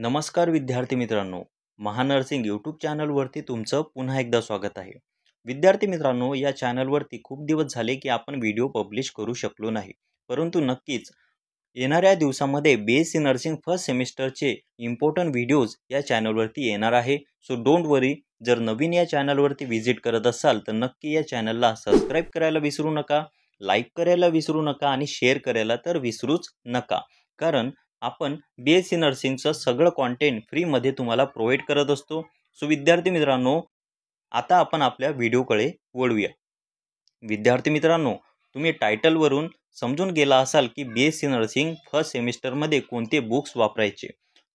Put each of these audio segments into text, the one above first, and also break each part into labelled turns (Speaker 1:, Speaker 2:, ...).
Speaker 1: नमस्कार विद्यार्थी मित्रांनो, महानर्सिंग यूट्यूब चॅनलवरती तुमचं पुन्हा एकदा स्वागत आहे. विद्यार्थी मित्रांनो, या चॅनलवरती खूप दिवस झाले की आपण व्हिडिओ पब्लिश करू शकलो नाही. परंतु नक्कीच येणाऱ्या दिवसामध्ये BSc नर्सिंग फर्स्ट सेमिस्टरचे इम्पॉर्टंट व्हिडिओज या चॅनलवरती येणार आहे. सो डोंट वरी, जर नवीन या चॅनलवरती व्हिजिट करत असाल तर नक्की या चॅनलला सबस्क्राईब करायला विसरू नका, लाईक करायला विसरू नका आणि शेअर करायला तर विसरूच नका. कारण आपण BSc नर्सिंगचं सगळं कॉन्टेंट फ्रीमध्ये तुम्हाला प्रोव्हाइड करत असतो. सो विद्यार्थी मित्रांनो, आता आपण आपल्या व्हिडिओकडे वळूया. विद्यार्थी मित्रांनो, तुम्ही टायटलवरून समजून गेला असाल की BSc नर्सिंग फर्स्ट सेमिस्टरमध्ये कोणते बुक्स वापरायचे.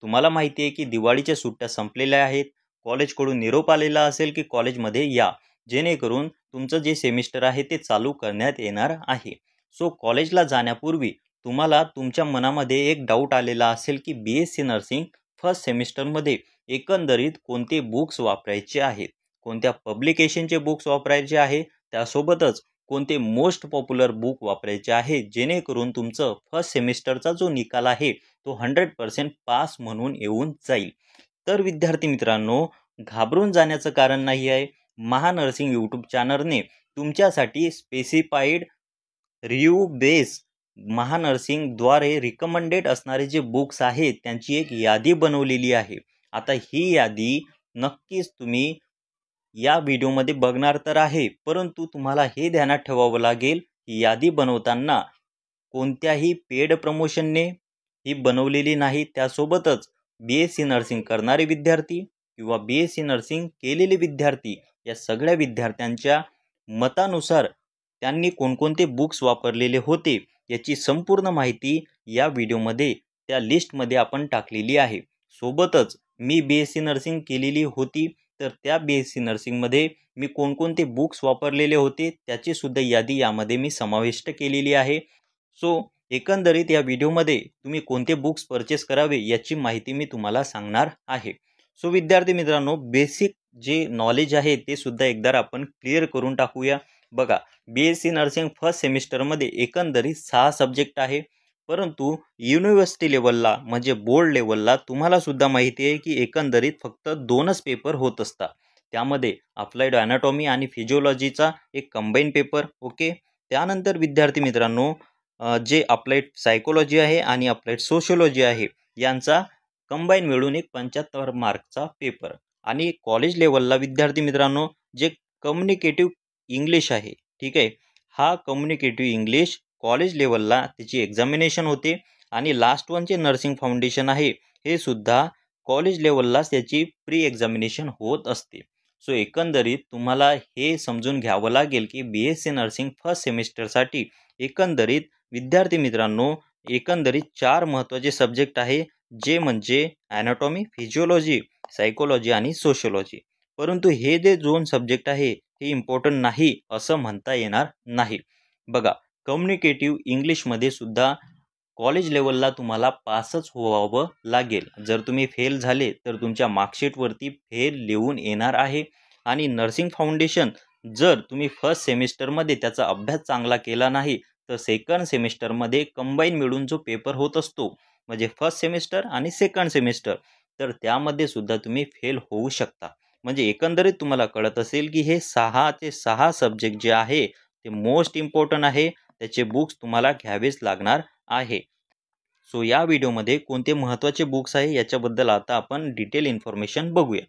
Speaker 1: तुम्हाला माहिती आहे की दिवाळीच्या सुट्ट्या संपलेल्या आहेत. कॉलेजकडून निरोप आलेला असेल की कॉलेजमध्ये या, जेणेकरून तुमचं जे सेमिस्टर आहे ते चालू करण्यात येणार आहे. सो कॉलेजला जाण्यापूर्वी तुम्हाला तुमच्या मनामध्ये एक डाऊट आलेला असेल की BSc नर्सिंग फर्स्ट सेमिस्टरमध्ये एकंदरीत कोणते बुक्स वापरायचे आहेत, कोणत्या पब्लिकेशनचे बुक्स वापरायचे आहे, त्यासोबतच कोणते मोस्ट पॉप्युलर बुक वापरायचे आहे, जेणेकरून तुमचं फर्स्ट सेमिस्टरचा जो निकाल आहे तो 100% पास म्हणून येऊन जाईल. तर विद्यार्थी मित्रांनो, घाबरून जाण्याचं कारण नाही आहे. महानर्सिंग यूट्यूब चॅनलने तुमच्यासाठी स्पेसिफाईड रिव्ह्यू बेस महानर्सिंगद्वारे रिकमेंडेड असणारे जे बुक्स आहेत त्यांची एक यादी बनवलेली आहे. आता ही यादी नक्कीच तुम्ही या व्हिडिओमध्ये बघणार तर आहे, परंतु तुम्हाला हे ध्यानात ठेवावं लागेल की यादी बनवताना कोणत्याही पेड प्रमोशनने ही बनवलेली नाही. त्यासोबतच BSc नर्सिंग करणारे विद्यार्थी किंवा BSc नर्सिंग केलेले विद्यार्थी या सगळ्या विद्यार्थ्यांच्या मतानुसार त्यांनी कोणकोणते बुक्स वापरलेले होते याची संपूर्ण माहिती या व्हिडिओमध्ये त्या लिस्टमध्ये आपण टाकलेली आहे. सोबतच मी BSc नर्सिंग केलेली होती, तर त्या BSc नर्सिंगमध्ये मी कोणकोणते बुक्स वापरलेले होते त्याची सुद्धा यादी यामध्ये मी समाविष्ट केलेली आहे. सो एकंदरीत या व्हिडिओमध्ये तुम्ही कोणते बुक्स परचेस करावे याची माहिती मी तुम्हाला सांगणार आहे. सो विद्यार्थी मित्रांनो, बेसिक जे नॉलेज आहे ते सुद्धा एकदा आपण क्लिअर करून टाकूया. बघा, BSc नर्सिंग फर्स्ट सेमिस्टरमध्ये एकंदरीत 6 सब्जेक्ट आहे, परंतु युनिव्हर्सिटी लेवलला म्हणजे बोर्ड लेवलला तुम्हाला सुद्धा माहिती आहे की एकंदरीत फक्त 2च पेपर होत असतात. त्यामध्ये अप्लाइड ॲनाटॉमी आणि फिजिओलॉजीचा एक कंबाईन पेपर. ओके, त्यानंतर विद्यार्थी मित्रांनो, जे अप्लाइड सायकोलॉजी आहे आणि अप्लाइड सोशियोलॉजी आहे यांचा कंबाईन मिळून एक 75 मार्कचा पेपर. आणि कॉलेज लेवलला विद्यार्थी मित्रांनो, जे कम्युनिकेटिव्ह इंग्लिश आहे, ठीक आहे, हा कम्युनिकेटिव्ह इंग्लिश कॉलेज लेवलला त्याची एक्झामिनेशन होते. आणि लास्ट वनचे नर्सिंग फाउंडेशन आहे हे सुद्धा कॉलेज लेवललाच त्याची प्री एक्झामिनेशन होत असते. सो एकंदरीत तुम्हाला हे समजून घ्यावं लागेल की BSc नर्सिंग फर्स्ट सेमिस्टरसाठी एकंदरीत विद्यार्थी मित्रांनो, एकंदरीत 4 महत्त्वाचे सब्जेक्ट आहे, जे म्हणजे ॲनाटॉमी, फिजिओलॉजी, सायकोलॉजी आणि सोशियोलॉजी. परंतु हे जे 2 सब्जेक्ट आहे हे इम्पॉर्टंट नाही असं म्हणता येणार नाही. बघा, कम्युनिकेटिव्ह इंग्लिशमध्ये सुद्धा कॉलेज लेवलला तुम्हाला पासच व्हावं लागेल. जर तुम्ही फेल झाले तर तुमच्या मार्कशीटवरती फेल लिहून येणार आहे. आणि नर्सिंग फाउंडेशन जर तुम्ही फर्स्ट सेमिस्टरमध्ये त्याचा अभ्यास चांगला केला नाही तर सेकंड सेमिस्टरमध्ये कंबाईन मिळून जो पेपर होत असतो, म्हणजे फर्स्ट सेमिस्टर आणि सेकंड सेमिस्टर, तर त्यामध्ये सुद्धा तुम्ही फेल होऊ शकता. म्हणजे एकंदरीत तुम्हाला कळत असेल की हे 6 सब्जेक्ट जे आहे ते मोस्ट इम्पॉर्टंट आहे. त्याचे बुक्स तुम्हाला घ्यावेच लागणार आहे. सो या व्हिडिओमध्ये कोणते महत्त्वाचे बुक्स आहे याच्याबद्दल आता आपण डिटेल इन्फॉर्मेशन बघूया.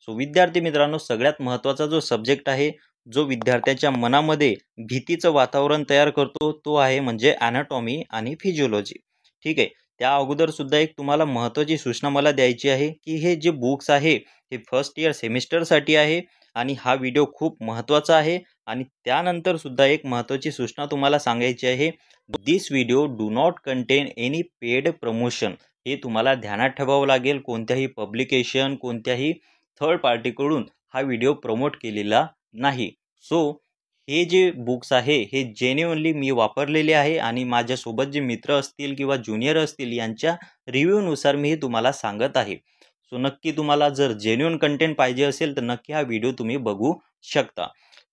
Speaker 1: सो विद्यार्थी मित्रांनो, सगळ्यात महत्त्वाचा जो सब्जेक्ट आहे, जो विद्यार्थ्याच्या मनामध्ये भीतीचं वातावरण तयार करतो, तो आहे म्हणजे ॲनाटॉमी आणि फिजिओलॉजी. ठीक आहे, त्या अगोदर सुद्धा एक तुम्हाला महत्त्वाची सूचना मला द्यायची आहे की हे जे बुक्स आहे हे फर्स्ट इयर सेमिस्टरसाठी आहे आणि हा व्हिडिओ खूप महत्त्वाचा आहे. आणि त्यानंतर सुद्धा एक महत्त्वाची सूचना तुम्हाला सांगायची आहे, this video do not contain any paid promotion. हे तुम्हाला ध्यानात ठेवावं लागेल. कोणत्याही पब्लिकेशन, कोणत्याही थर्ड पार्टीकडून हा व्हिडिओ प्रमोट केलेला नाही. सो हे जे बुक्स आहे हे जेन्युइनली मी वापरलेले आहे आणि माझ्यासोबत जे मित्र असतील किंवा ज्युनियर असतील यांच्या रिव्ह्यूनुसार मी हे तुम्हाला सांगत आहे. सो नक्की तुम्हाला जर जेन्युइन कंटेंट पाहिजे असेल तर नक्की हा व्हिडिओ तुम्ही बघू शकता.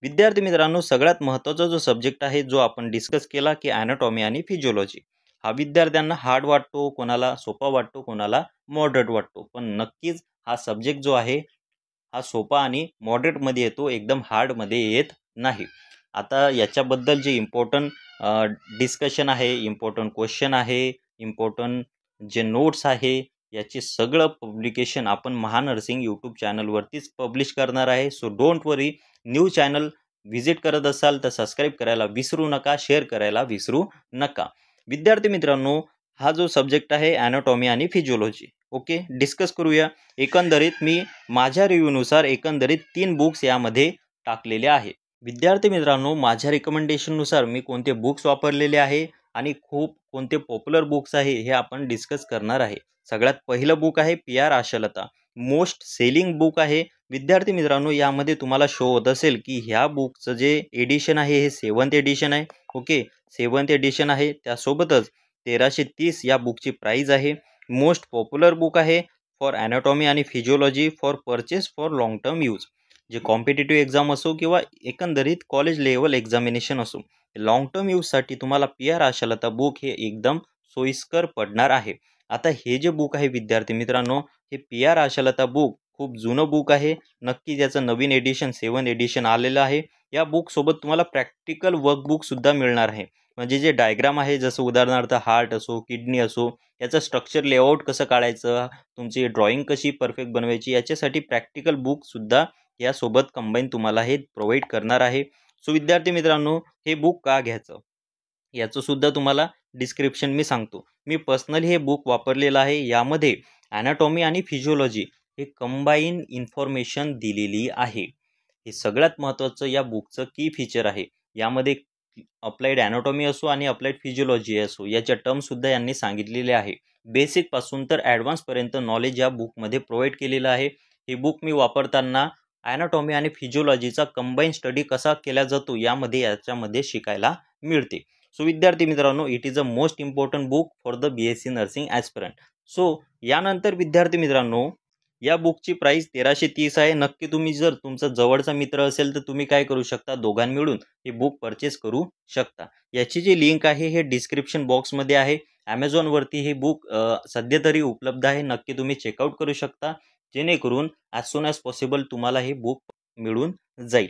Speaker 1: विद्यार्थी मित्रांनो, सगळ्यात महत्त्वाचा जो सब्जेक्ट आहे जो आपण डिस्कस केला की ॲनाटॉमी आणि फिजिओलॉजी, हा विद्यार्थ्यांना हार्ड वाटतो, कोणाला सोपा वाटतो, कोणाला मॉडरेट वाटतो. पण नक्कीच हा सब्जेक्ट जो आहे हा सोपा आणि मॉडरेटमध्ये येतो, एकदम हार्डमध्ये येत नाही. आता याच्याबद्दल जे इम्पॉर्टंट डिस्कशन आहे, इम्पॉर्टंट क्वेश्चन आहे, इम्पॉर्टंट जे नोट्स आहे, याचे सगळं पब्लिकेशन आपण महानर्सिंग यूट्यूब चॅनलवरतीच पब्लिश करणार आहे. So don't worry. New channel visit करत असाल तर सबस्क्राईब करायला विसरू नका, शेअर करायला विसरू नका. विद्यार्थी मित्रांनो, हा जो सब्जेक्ट आहे ॲनाटॉमी आणि फिजिओलॉजी, ओके, डिस्कस करूया. एकंदरीत मी माझ्या रिव्ह्यूनुसार एकंदरीत 3 बुक्स यामध्ये टाकलेले आहे. विद्यार्थी मित्रांनो, माझ्या रिकमेंडेशननुसार मी कोणते बुक्स वापरलेले आहे आणि खूप कोणते पॉप्युलर बुक्स आहे हे आपण डिस्कस करणार आहे. सगळ्यात पहिलं बुक आहे PR. Ashalata, most selling book आहे. विद्यार्थी मित्रांनो, यामध्ये तुम्हाला शो होत असेल की ह्या बुकचं जे एडिशन आहे हे 7th एडिशन आहे. ओके, 7th एडिशन आहे. त्यासोबतच 1330 या बुकची प्राईज आहे. मोस्ट पॉप्युलर बुक आहे फॉर ॲनाटॉमी आणि physiology for purchase for long term use. जे कॉम्पिटिटिव्ह एक्झाम असो किंवा एकंदरीत कॉलेज लेवल एक्झामिनेशन असो, लॉंग टर्म यूजसाठी तुम्हाला पी.आर. आशालता बुक हे एकदम सोयीस्कर पडणार आहे. आता हे जे बुक आहे विद्यार्थी मित्रांनो, हे पी.आर. आशालता बुक खूप जुनं बुक आहे. नक्कीच याचं नवीन एडिशन 7th एडिशन आलेलं आहे. या बुकसोबत तुम्हाला प्रॅक्टिकल वर्कबुकसुद्धा मिळणार आहे. म्हणजे जे डायग्राम आहे, जसं उदाहरणार्थ हार्ट असो, किडनी असो, याचं स्ट्रक्चर लेआउट कसं काढायचं, तुमची ड्रॉइंग कशी परफेक्ट बनवायची, याच्यासाठी प्रॅक्टिकल बुकसुद्धा यासोबत कंबाईन तुम्हाला हे प्रोव्हाइड करणार आहे. सो विद्यार्थी मित्रांनो, हे बुक का घ्यायचं याचं सुद्धा तुम्हाला डिस्क्रिप्शन मी सांगतो. मी पर्सनली हे बुक वापरलेलं आहे. यामध्ये ॲनाटॉमी आणि फिजिओलॉजी हे कंबाईन इन्फॉर्मेशन दिलेली आहे. हे सगळ्यात महत्त्वाचं या बुकचं की फीचर आहे. यामध्ये अप्लाइड ॲनाटॉमी असो आणि अप्लाइड फिजिओलॉजी असो, याच्या टर्मसुद्धा यांनी सांगितलेले आहे. बेसिकपासून तर ॲडव्हान्सपर्यंत नॉलेज या बुकमध्ये प्रोव्हाइड केलेलं आहे. हे बुक मी वापरताना ॲनाटॉमी आणि फिजिओलॉजीचा कंबाईन स्टडी कसा केला जातो याच्यामध्ये शिकायला मिळते. सो विद्यार्थी मित्रांनो, it is a most important book for the BSc nursing aspirant. So यानंतर विद्यार्थी मित्रांनो, या बुकची प्राईस 1330 आहे. नक्की तुम्ही जर तुमचा जवळचा मित्र असेल तर तुम्ही काय करू शकता, दोघां मिळून हे बुक परचेस करू शकता. याची जी लिंक आहे हे डिस्क्रिप्शन बॉक्समध्ये आहे. ॲमेझॉनवरती हे बुक सध्या तरी उपलब्ध आहे. नक्की तुम्ही चेकआउट करू शकता, जेणेकरून ॲज सून ॲज पॉसिबल तुम्हाला हे बुक मिळून जाईल.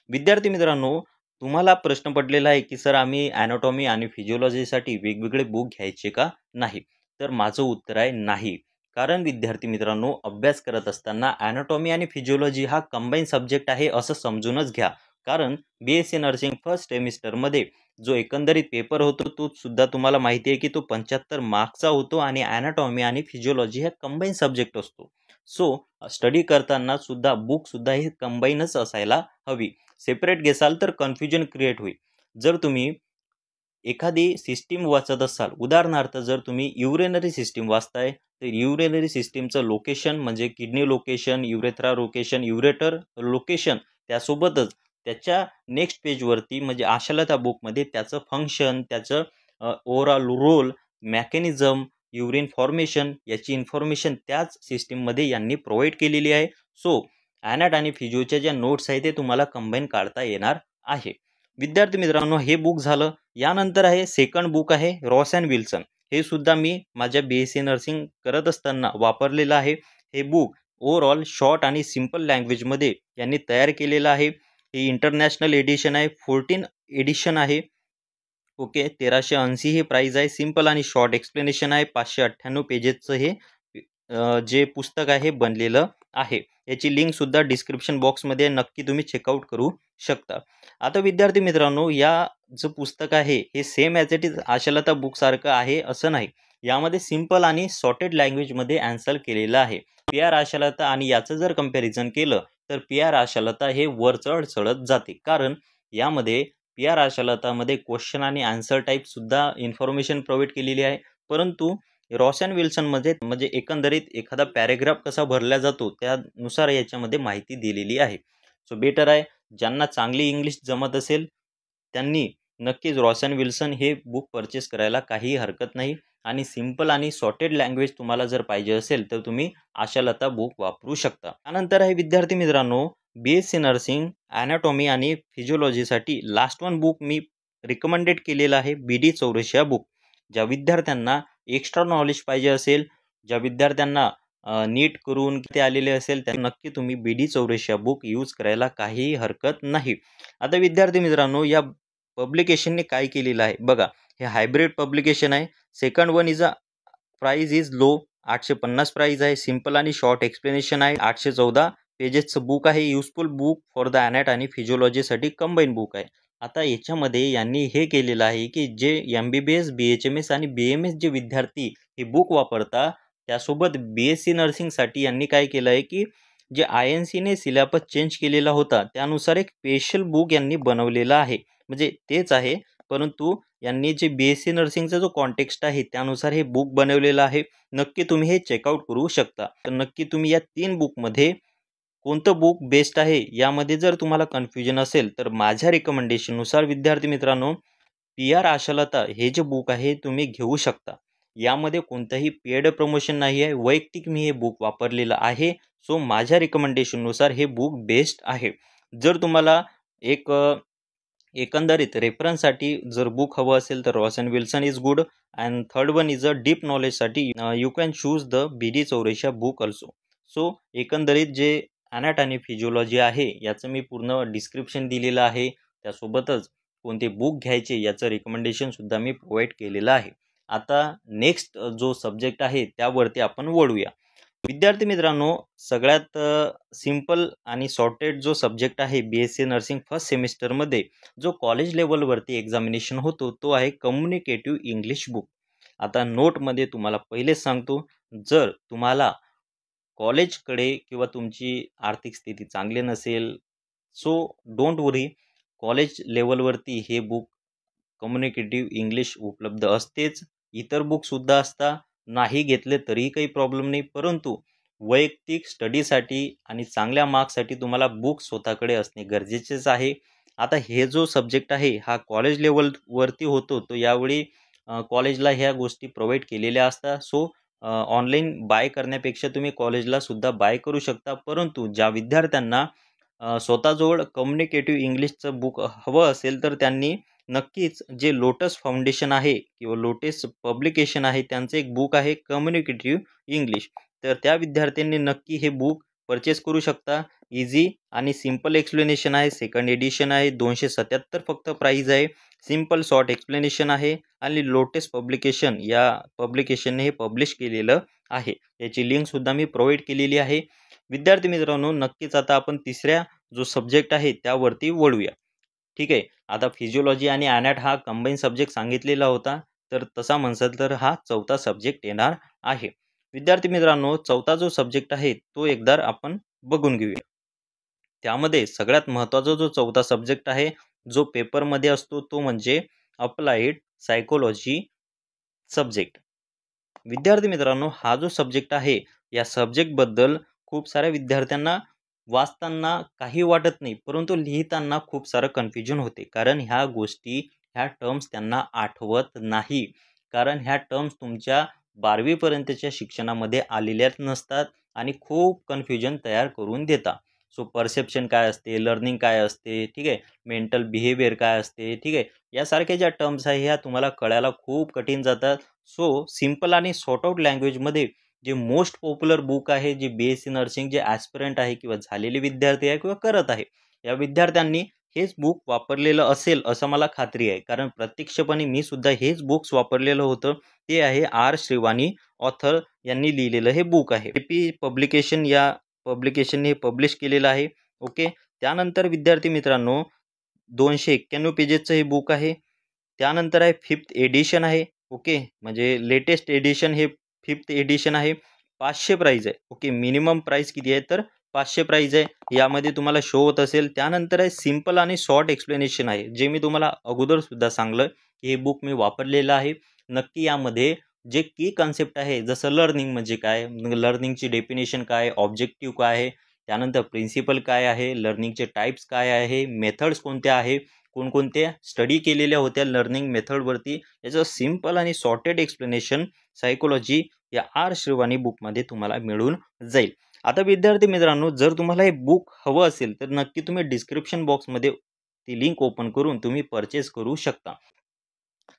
Speaker 1: विद्यार्थी मित्रांनो, तुम्हाला प्रश्न पडलेला आहे की सर, आम्ही ॲनाटॉमी आणि फिजिओलॉजीसाठी वेगवेगळे बुक घ्यायचे का नाही? तर माझं उत्तर आहे नाही. कारण विद्यार्थी मित्रांनो, अभ्यास करत असताना ॲनाटॉमी आणि फिजिओलॉजी हा कंबाईन सब्जेक्ट आहे असं समजूनच घ्या. कारण BSc नर्सिंग फर्स्ट सेमिस्टरमध्ये जो एकंदरीत पेपर होतो तो सुद्धा तुम्हाला माहिती आहे की तो 75 मार्क्सचा होतो आणि ॲनाटॉमी आणि फिजिओलॉजी हे कंबाईन सब्जेक्ट असतो. सो स्टडी करताना सुद्धा बुकसुद्धा ही कंबाईनच असायला हवी. सेपरेट घेसाल तर कन्फ्युजन क्रिएट होईल. जर तुम्ही एखादी सिस्टीम वाचत असाल, उदाहरणार्थ जर तुम्ही युरेनरी सिस्टीम वाचताय, तर युरेनरी सिस्टीमचं लोकेशन म्हणजे kidney location, urethra location, ureter location, त्यासोबतच त्याच्या नेक्स्ट पेजवरती म्हणजे आशालता बुकमध्ये त्याचं फंक्शन, त्याचं overall role, mechanism, urine formation याची इन्फॉर्मेशन त्याच सिस्टीममध्ये यांनी प्रोव्हाइड केलेली आहे. सो ॲनाट आणि फिजिओच्या ज्या नोट्स आहेत ते तुम्हाला कंबाईन काढता येणार आहे. विद्यार्थी मित्रांनो, हे बुक झालं. यानंतर आहे सेकंड बुक आहे रॉस अँड विल्सन. हे सुद्धा मी माझ्या BSc नर्सिंग करत असताना वापरलेलं आहे. हे बुक ओव्हरऑल शॉर्ट आणि सिम्पल लँग्वेजमध्ये यांनी तयार केलेलं आहे. हे इंटरनॅशनल एडिशन आहे, 14 एडिशन आहे. ओके, 1380 ही प्राईज आहे. सिम्पल आणि शॉर्ट एक्सप्लेनेशन आहे. 598 पेजेसचं हे जे पुस्तक आहे बनलेलं आहे. याची लिंकसुद्धा डिस्क्रिप्शन बॉक्समध्ये नक्की तुम्ही चेकआउट करू शकता. आता विद्यार्थी मित्रांनो, या जे पुस्तक आहे हे same as it is Ashalata बुकसारखं आहे असं नाही. यामध्ये सिम्पल आणि सॉर्टेड लँग्वेजमध्ये आन्सर केलेलं आहे. पी.आर. आशालता आणि याचं जर कंपॅरिझन केलं तर पी.आर. आशालता हे वर चढत जाते. कारण यामध्ये पी.आर. आशालतामध्ये क्वेश्चन आणि आन्सर टाईपसुद्धा इन्फॉर्मेशन प्रोव्हाइड केलेली आहे. परंतु रॉस अँड विल्सनमध्ये म्हणजे एकंदरीत एखादा पॅरेग्राफ कसा भरला जातो त्यानुसार याच्यामध्ये माहिती दिलेली आहे. सो बेटर आहे. ज्यांना चांगली इंग्लिश जमत असेल त्यांनी नक्कीच रॉस अँड विल्सन हे बुक परचेस करायला काही हरकत नाही. आणि सिम्पल आणि सॉर्टेड लँग्वेज तुम्हाला जर पाहिजे असेल तर तुम्ही आशालता बुक वापरू शकता. त्यानंतर आहे विद्यार्थी मित्रांनो, BSc नर्सिंग ॲनाटॉमी आणि फिजिओलॉजीसाठी लास्ट वन बुक मी रिकमेंडेड केलेलं आहे BD चौरसिया बुक. ज्या विद्यार्थ्यांना एक्स्ट्रा नॉलेज पाहिजे असेल, ज्या विद्यार्थ्यांना नीट करून ते आलेले असेल, त्यांना नक्की तुम्ही BD84 बुक यूज करायला काहीही हरकत नाही. आता विद्यार्थी मित्रांनो, या पब्लिकेशनने काय केलेलं आहे बघा, हे हायब्रिड पब्लिकेशन आहे. Second one is price is low, 850 price आहे. सिंपल आणि शॉर्ट एक्सप्लेनेशन आहे. 814 पेजेसचं बुक आहे. युजफुल बुक फॉर द ॲनॅट आणि फिजिओलॉजीसाठी कंबाईन बुक आहे. आता याच्यामध्ये यांनी हे केलेलं आहे की जे MBBS, BHMS आणि BMS जे विद्यार्थी हे बुक वापरता, त्यासोबत BSc नर्सिंगसाठी यांनी काय केलं आहे की जे INCने सिलेबस चेंज केलेला होता, त्यानुसार एक स्पेशल बुक यांनी बनवलेलं आहे. म्हणजे तेच आहे, परंतु यांनी जे BSc नर्सिंगचा जो कॉन्टेक्स्ट आहे त्यानुसार हे बुक बनवलेलं आहे. नक्की तुम्ही हे चेकआउट करू शकता. तर नक्की तुम्ही या 3 बुकमध्ये कोणतं बुक बेस्ट आहे, यामध्ये जर तुम्हाला कन्फ्युजन असेल, तर माझ्या रिकमेंडेशननुसार विद्यार्थी मित्रांनो, PR आशालता हे जे बुक आहे तुम्ही घेऊ शकता. यामध्ये कोणतंही पेड प्रमोशन नाही आहे. वैयक्तिक मी हे बुक वापरलेलं आहे. सो माझ्या रिकमेंडेशननुसार हे बुक बेस्ट आहे. जर तुम्हाला एक एकंदरीत रेफरन्ससाठी जर बुक हवं असेल तर Ross and Wilson is good. And third one is deep नॉलेजसाठी you can choose the BD84 book also. So एकंदरीत जे ॲनॅट आणि फिजिओलॉजी आहे याचं मी पूर्ण डिस्क्रिप्शन दिलेलं आहे. त्यासोबतच कोणते बुक घ्यायचे याचं रिकमेंडेशनसुद्धा मी प्रोव्हाइड केलेलं आहे. आता नेक्स्ट जो सब्जेक्ट आहे त्यावरती आपण वळूया. विद्यार्थी मित्रांनो, सगळ्यात सिंपल आणि सॉर्टेड जो सब्जेक्ट आहे BSc नर्सिंग फर्स्ट सेमिस्टरमध्ये जो कॉलेज लेवलवरती एक्झामिनेशन होतो, तो आहे कम्युनिकेटिव्ह इंग्लिश बुक. आता नोटमध्ये तुम्हाला पहिलेच सांगतो, जर तुम्हाला कॉलेजकडे किंवा तुमची आर्थिक स्थिती चांगली नसेल, सो डोंट वरी, कॉलेज लेवलवरती हे बुक कम्युनिकेटिव्ह इंग्लिश उपलब्ध असतेच. इतर बुकसुद्धा असतात. नाही घेतले तरीही काही प्रॉब्लेम नाही, परंतु वैयक्तिक स्टडीसाठी आणि चांगल्या मार्क्ससाठी तुम्हाला बुक स्वतःकडे असणे गरजेचेच आहे. आता हे जो सब्जेक्ट आहे हा कॉलेज लेवलवरती होतो, तो यावेळी कॉलेजला ह्या गोष्टी प्रोव्हाइड केलेल्या असतात. सो ऑनलाईन बाय करण्यापेक्षा तुम्ही कॉलेजला सुद्धा बाय करू शकता. परंतु ज्या विद्यार्थ्यांना स्वतःजवळ कम्युनिकेटिव्ह इंग्लिशचं बुक हवं असेल, तर त्यांनी नक्कीच जे लोटस फाउंडेशन आहे किंवा लोटस पब्लिकेशन आहे त्यांचं एक बुक आहे कम्युनिकेटिव्ह इंग्लिश. तर त्या विद्यार्थ्यांनी नक्की हे बुक परचेस करू शकता. इझी आणि सिंपल एक्सप्लेनेशन आहे. सेकंड एडिशन आहे. 277 फक्त प्राईज आहे. सिंपल शॉर्ट एक्सप्लेनेशन आहे आणि लोटस पब्लिकेशन या पब्लिकेशनने हे पब्लिश केलेलं आहे. याची लिंकसुद्धा मी प्रोव्हाइड केलेली आहे. विद्यार्थी मित्रांनो, नक्कीच आता आपण तिसऱ्या जो सब्जेक्ट आहे त्यावरती वळूया. ठीक आहे. आता फिजिओलॉजी आणि ॲनॅट हा कंबाईन सब्जेक्ट सांगितलेला होता, तर तसा म्हणसाल तर हा चौथा सब्जेक्ट येणार आहे. विद्यार्थी मित्रांनो, चौथा जो सब्जेक्ट आहे तो एकदा आपण बघून घेऊया. त्यामध्ये सगळ्यात महत्त्वाचा जो चौथा सब्जेक्ट आहे, जो पेपरमध्ये असतो, तो म्हणजे अप्लाइड सायकोलॉजी सब्जेक्ट. विद्यार्थी मित्रांनो, हा जो सब्जेक्ट आहे, या सब्जेक्टबद्दल खूप साऱ्या विद्यार्थ्यांना वाचताना काही वाटत नाही, परंतु लिहिताना खूप सारं कन्फ्युजन होते. कारण ह्या गोष्टी, ह्या टर्म्स त्यांना आठवत नाही. कारण ह्या टर्म्स तुमच्या 12वी पर्यंतच्या शिक्षणामध्ये आलेल्याच नसतात आणि खूप कन्फ्युजन तयार करून देतात. सो परसेप्शन काय असते, लर्निंग काय असते, ठीक आहे, मेंटल बिहेवियर काय असते, ठीक आहे, यासारख्या ज्या टर्म्स आहे ह्या तुम्हाला कळायला खूप कठीण जातात. सो सिंपल आणि सॉर्ट आउट लँग्वेजमध्ये जे मोस्ट पॉप्युलर बुक आहे, जे BSc नर्सिंग जे ॲस्पिरंट आहे किंवा झालेले विद्यार्थी आहे किंवा करत आहे, या विद्यार्थ्यांनी हेच बुक वापरलेलं असेल असं मला खात्री आहे. कारण प्रत्यक्षपणे मी सुद्धा हेच बुक्स वापरलेलं होतं. ते आहे R. श्रीवाणी ऑथर यांनी लिहिलेलं हे बुक आहे. AP पब्लिकेशन या पब्लिकेशनने पब्लिश केलेलं आहे. ओके. त्यानंतर विद्यार्थी मित्रांनो, 291 पेजेसचं हे बुक आहे. त्यानंतर आहे 5th एडिशन आहे. ओके, म्हणजे लेटेस्ट एडिशन हे 5th एडिशन आहे. 500 प्राईज आहे. ओके, मिनिमम प्राईस किती आहे तर 500 प्राईज आहे. यामध्ये तुम्हाला शो होत असेल. त्यानंतर आहे सिंपल आणि शॉर्ट एक्सप्लेनेशन आहे, जे मी तुम्हाला अगोदरसुद्धा सांगलं की हे बुक मी वापरलेलं आहे. नक्की यामध्ये जे की कन्सेप्ट आहे, जसं लर्निंग म्हणजे काय, लर्निंगची डेफिनेशन काय, ऑब्जेक्टिव्ह काय आहे, त्यानंतर प्रिन्सिपल काय आहे, लर्निंगचे टाईप्स काय आहे, मेथड्स कोणत्या आहे, कोणकोणत्या स्टडी केलेल्या होत्या लर्निंग मेथडवरती, याचं सिंपल आणि सॉर्टेड एक्सप्लेनेशन सायकोलॉजी या R. श्रीवाणी बुकमध्ये तुम्हाला मिळून जाईल. आता विद्यार्थी मित्रांनो, जर तुम्हाला हे बुक हवं असेल तर नक्की तुम्ही डिस्क्रिप्शन बॉक्समध्ये ती लिंक ओपन करून तुम्ही परचेस करू शकता.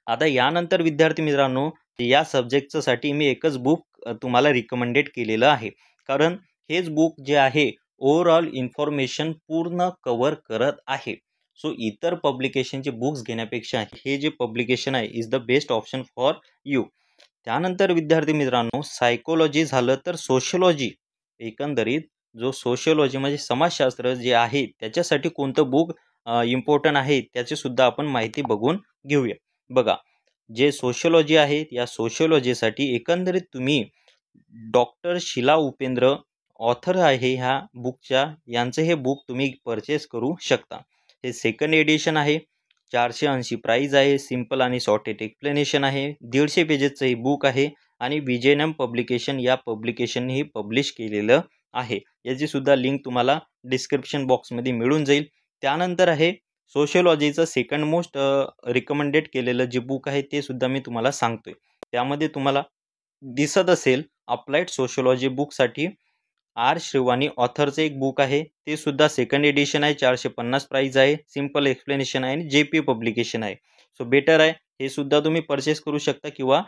Speaker 1: आता यानंतर विद्यार्थी मित्रांनो, या सब्जेक्टसाठी मी एकच बुक तुम्हाला रिकमेंडेड केलेलं आहे, कारण हेच बुक जे आहे ओव्हरऑल इन्फॉर्मेशन पूर्ण कव्हर करत आहे. सो इतर पब्लिकेशनचे बुक्स घेण्यापेक्षा हे जे पब्लिकेशन आहे is the best option for you. त्यानंतर विद्यार्थी मित्रांनो, सायकोलॉजी झालं तर सोशियोलॉजी, एकंदरीत जो सोशियोलॉजी म्हणजे समाजशास्त्र जे आहे त्याच्यासाठी कोणतं बुक इम्पॉर्टंट आहे त्याची सुद्धा आपण माहिती बघून घेऊया. बघा, जे सोशियोलॉजी आहे या सोशियोलॉजीसाठी एकंदरीत तुम्ही डॉक्टर शीला उपेंद्र ऑथर आहे ह्या बुकच्या, यांचं हे बुक तुम्ही परचेस करू शकता. हे सेकंड एडिशन आहे, 480 प्राईज आहे, सिम्पल आणि शॉर्टेड एक्सप्लेनेशन आहे, 150 पेजेसचं हे बुक आहे आणि विजयनम पब्लिकेशन या पब्लिकेशनने हे पब्लिश केलेलं आहे. याची सुद्धा लिंक तुम्हाला डिस्क्रिप्शन बॉक्समध्ये मिळून जाईल. त्यानंतर आहे सोशियोलॉजीचं सेकंड मोस्ट रिकमेंडेड केलेलं जे बुक आहे ते सुद्धा मी तुम्हाला सांगतोय. त्यामध्ये तुम्हाला दिसत असेल अप्लाइड सोशियोलॉजी बुकसाठी आर श्रीवाणी ऑथरचं एक बुक आहे, ते सुद्धा सेकंड एडिशन आहे, 450 प्राईज आहे, सिम्पल एक्सप्लेनेशन आहे आणि JP पब्लिकेशन आहे. सो बेटर आहे, हे सुद्धा तुम्ही परचेस करू शकता किंवा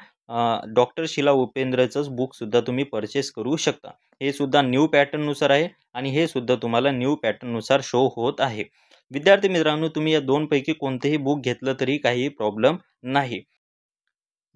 Speaker 1: डॉक्टर शीला उपेंद्रचंच बुक सुद्धा तुम्ही परचेस करू शकता. हे सुद्धा न्यू पॅटर्ननुसार आहे आणि हे सुद्धा तुम्हाला न्यू पॅटर्ननुसार शो होत आहे. विद्यार्थी मित्रांनो, तुम्ही या दोनपैकी कोणतेही बुक घेतलं तरी काही प्रॉब्लेम नाही.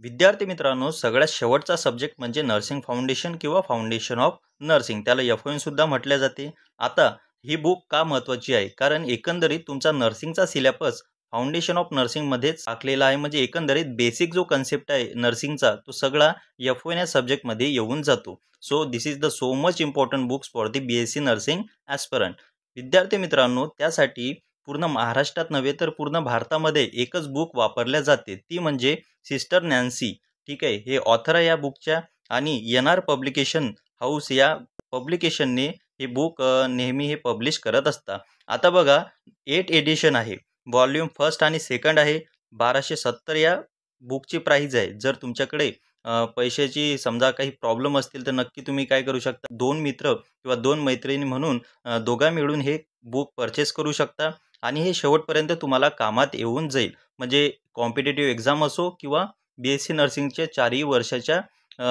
Speaker 1: विद्यार्थी मित्रांनो, सगळ्यात शेवटचा सब्जेक्ट म्हणजे नर्सिंग फाउंडेशन किंवा फाउंडेशन ऑफ नर्सिंग, त्याला FON सुद्धा म्हटले जाते. आता ही बुक का महत्त्वाची आहे, कारण एकंदरीत तुमचा नर्सिंगचा सिलेबस फाउंडेशन ऑफ नर्सिंगमध्येच टाकलेला आहे. म्हणजे एकंदरीत बेसिक जो कन्सेप्ट आहे नर्सिंगचा तो सगळा FON या सब्जेक्टमध्ये येऊन जातो. So this is the so much important books for the BSc nursing aspirant. विद्यार्थी मित्रांनो, त्यासाठी पूर्ण महाराष्ट्रात नव्हे तर पूर्ण भारतामध्ये एकच बुक वापरल्या जाते, ती म्हणजे सिस्टर नॅन्सी. ठीक आहे, हे ऑथर आहे या बुकच्या आणि NR पब्लिकेशन हाऊस या पब्लिकेशनने हे बुक नेहमी हे पब्लिश करत असतात. आता बघा, 8 एडिशन आहे, व्हॉल्यूम फर्स्ट आणि सेकंड आहे, 1270 या बुकची प्राईज आहे. जर तुमच्याकडे पैशाची समजा काही प्रॉब्लेम असतील तर नक्की तुम्ही काय करू शकता, 2 मित्र किंवा 2 मैत्रिणी म्हणून दोघा मिळून हे बुक परचेस करू शकता आणि हे शेवटपर्यंत तुम्हाला कामात येऊन जाईल. म्हणजे कॉम्पिटेटिव्ह एक्झाम असो किंवा BSc नर्सिंगच्या 4ही वर्षाच्या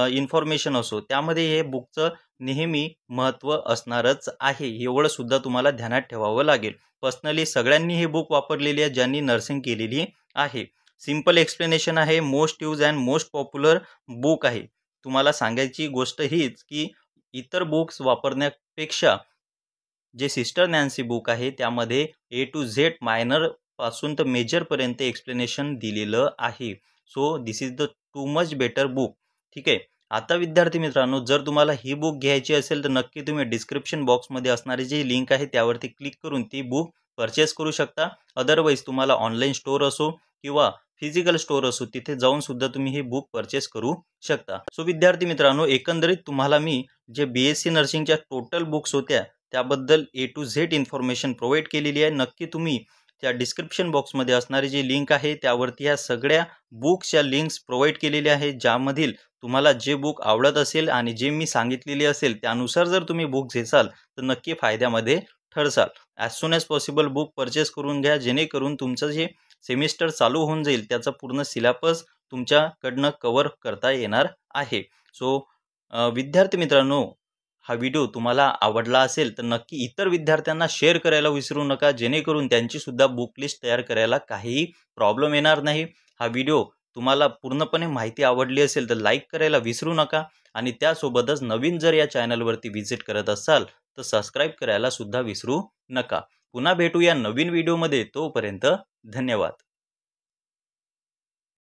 Speaker 1: इन्फॉर्मेशन असो, त्यामध्ये हे बुकचं नेहमी महत्त्व असणारच आहे. एवढं सुद्धा तुम्हाला ध्यानात ठेवावं लागेल. पर्सनली सगळ्यांनी हे बुक वापरलेली आहे ज्यांनी नर्सिंग केलेली आहे. सिम्पल एक्सप्लेनेशन आहे, most use and most popular book आहे. तुम्हाला सांगायची गोष्ट हीच की इतर बुक्स वापरण्यापेक्षा जे सिस्टर नॅन्सी बुक आहे त्यामध्ये A to Z मायनर पासून तर मेजरपर्यंत एक्सप्लेनेशन दिलेलं आहे. So this is the too much better book. ठीक आहे. आता विद्यार्थी मित्रांनो, जर तुम्हाला ही बुक घ्यायची असेल तर नक्की तुम्ही डिस्क्रिप्शन बॉक्समध्ये असणारी जी लिंक आहे त्यावरती क्लिक करून ती बुक परचेस करू शकता. अदरवाईज तुम्हाला ऑनलाईन स्टोअर असो किंवा फिजिकल स्टोअर असो तिथे जाऊन सुद्धा तुम्ही ही बुक परचेस करू शकता. सो विद्यार्थी मित्रांनो, एकंदरीत तुम्हाला मी जे BSc नर्सिंगच्या टोटल बुक्स होत्या त्याबद्दल A to Z information provide केलेली आहे. नक्की तुम्ही त्या डिस्क्रिप्शन बॉक्समध्ये असणारी जी लिंक आहे त्यावरती ह्या सगळ्या बुक्सच्या लिंक्स प्रोव्हाइड केलेल्या आहेत, ज्यामधील तुम्हाला जे बुक आवडत असेल आणि जे मी सांगितलेले असेल त्यानुसार जर तुम्ही बुक घेसाल तर नक्की फायद्यामध्ये ठरसाल. As soon as possible book purchase करून घ्या, जेणेकरून तुमचं जे सेमिस्टर चालू होऊन जाईल त्याचा पूर्ण सिलेबस तुमच्याकडनं कव्हर करता येणार आहे. सो विद्यार्थी मित्रांनो, हा व्हिडिओ तुम्हाला आवडला असेल तर नक्की इतर विद्यार्थ्यांना शेअर करायला विसरू नका, जेणेकरून त्यांची सुद्धा बुक लिस्ट तयार करायला काहीही प्रॉब्लेम येणार नाही. हा व्हिडिओ तुम्हाला पूर्णपणे माहिती आवडली असेल तर लाईक करायला विसरू नका आणि त्यासोबतच नवीन जर या चॅनलवरती व्हिजिट करत असाल तर सबस्क्राईब करायला सुद्धा विसरू नका. पुन्हा भेटूया नवीन व्हिडिओमध्ये. तोपर्यंत धन्यवाद.